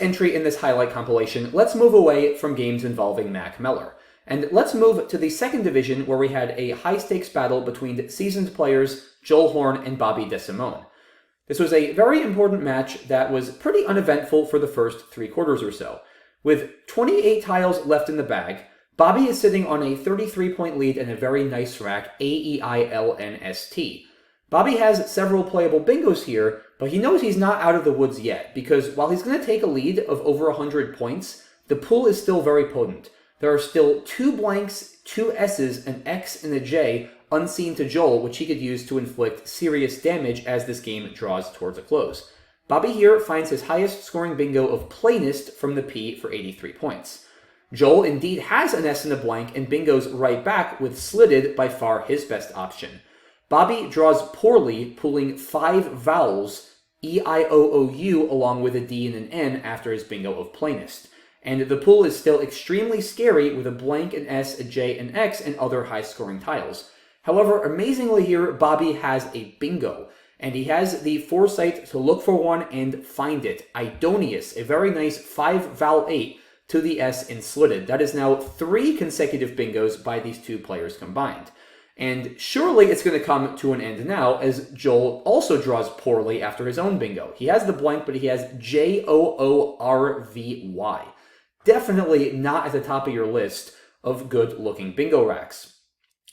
Entry in this highlight compilation, let's move away from games involving Mack Meller. And let's move to the second division where we had a high-stakes battle between seasoned players Joel Horn and Bobby DeSimone. This was a very important match that was pretty uneventful for the first 3 quarters or so. With 28 tiles left in the bag, Bobby is sitting on a 33-point lead and a very nice rack, A-E-I-L-N-S-T. Bobby has several playable bingos here, but he knows he's not out of the woods yet, because while he's going to take a lead of over 100 points, the pool is still very potent. There are still 2 blanks, 2 S's, an X, and a J unseen to Joel, which he could use to inflict serious damage as this game draws towards a close. Bobby here finds his highest scoring bingo of plainest from the P for 83 points. Joel indeed has an S and a blank and bingos right back with slitted by far his best option. Bobby draws poorly, pulling 5 vowels, E-I-O-O-U, along with a D and an N after his bingo of plainest. And the pool is still extremely scary with a blank, an S, a J, an X, and other high-scoring tiles. However, amazingly here, Bobby has a bingo, and he has the foresight to look for one and find it. Idonius, a very nice 5-vowel 8 to the S in slitted. That is now 3 consecutive bingos by these 2 players combined. And surely it's going to come to an end now, as Joel also draws poorly after his own bingo. He has the blank, but he has Joorvy. Definitely not at the top of your list of good-looking bingo racks.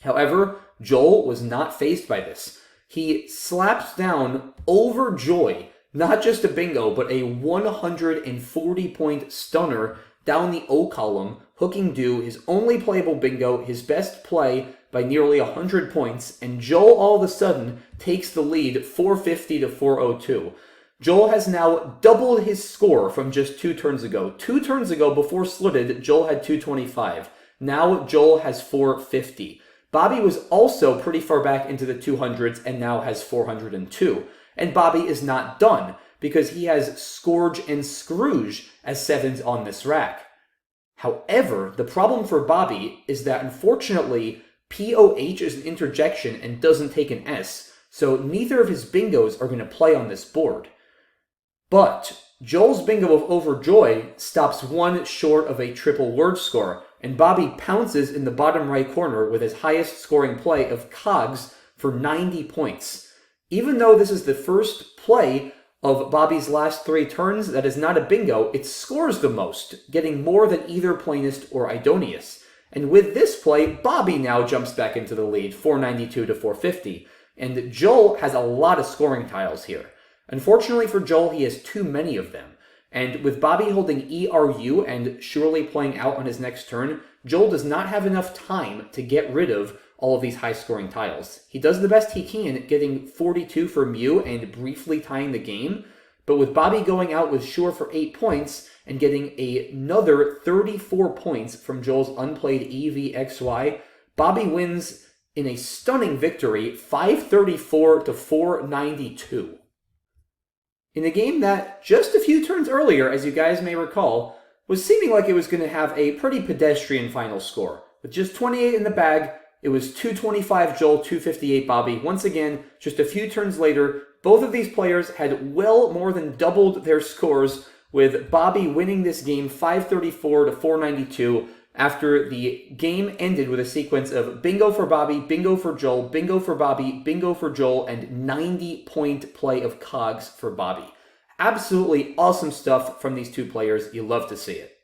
However, Joel was not fazed by this. He slaps down overjoy, not just a bingo, but a 140-point stunner down the O column, hooking due his only playable bingo, his best play by nearly 100 points, and Joel all of a sudden takes the lead 450 to 402. Joel has now doubled his score from just 2 turns ago. 2 turns ago, before slitted, Joel had 225. Now Joel has 450. Bobby was also pretty far back into the 200s and now has 402. And Bobby is not done, because he has Scourge and Scrooge as 7s on this rack. However, the problem for Bobby is that unfortunately, POH is an interjection and doesn't take an S, so neither of his bingos are going to play on this board. But Joel's bingo of Overjoy stops 1 short of a triple word score, and Bobby pounces in the bottom right corner with his highest scoring play of Cogs for 90 points. Even though this is the first play of Bobby's last 3 turns that is not a bingo, it scores the most, getting more than either Plainest or Idonius. And with this play, Bobby now jumps back into the lead, 492 to 450. And Joel has a lot of scoring tiles here. Unfortunately for Joel, he has too many of them. And with Bobby holding ERU and surely playing out on his next turn, Joel does not have enough time to get rid of all of these high-scoring tiles. He does the best he can, getting 42 for Mew and briefly tying the game, but with Bobby going out with Sure for 8 points and getting another 34 points from Joel's unplayed EVXY, Bobby wins in a stunning victory, 534 to 492. In a game that, just a few turns earlier, as you guys may recall, was seeming like it was going to have a pretty pedestrian final score. With just 28 in the bag, it was 225 Joel, 258 Bobby. Once again, just a few turns later, both of these players had well more than doubled their scores, with Bobby winning this game 534 to 492 after the game ended with a sequence of bingo for Bobby, bingo for Joel, bingo for Bobby, bingo for Joel, and 90-point play of Cogs for Bobby. Absolutely awesome stuff from these 2 players. You love to see it.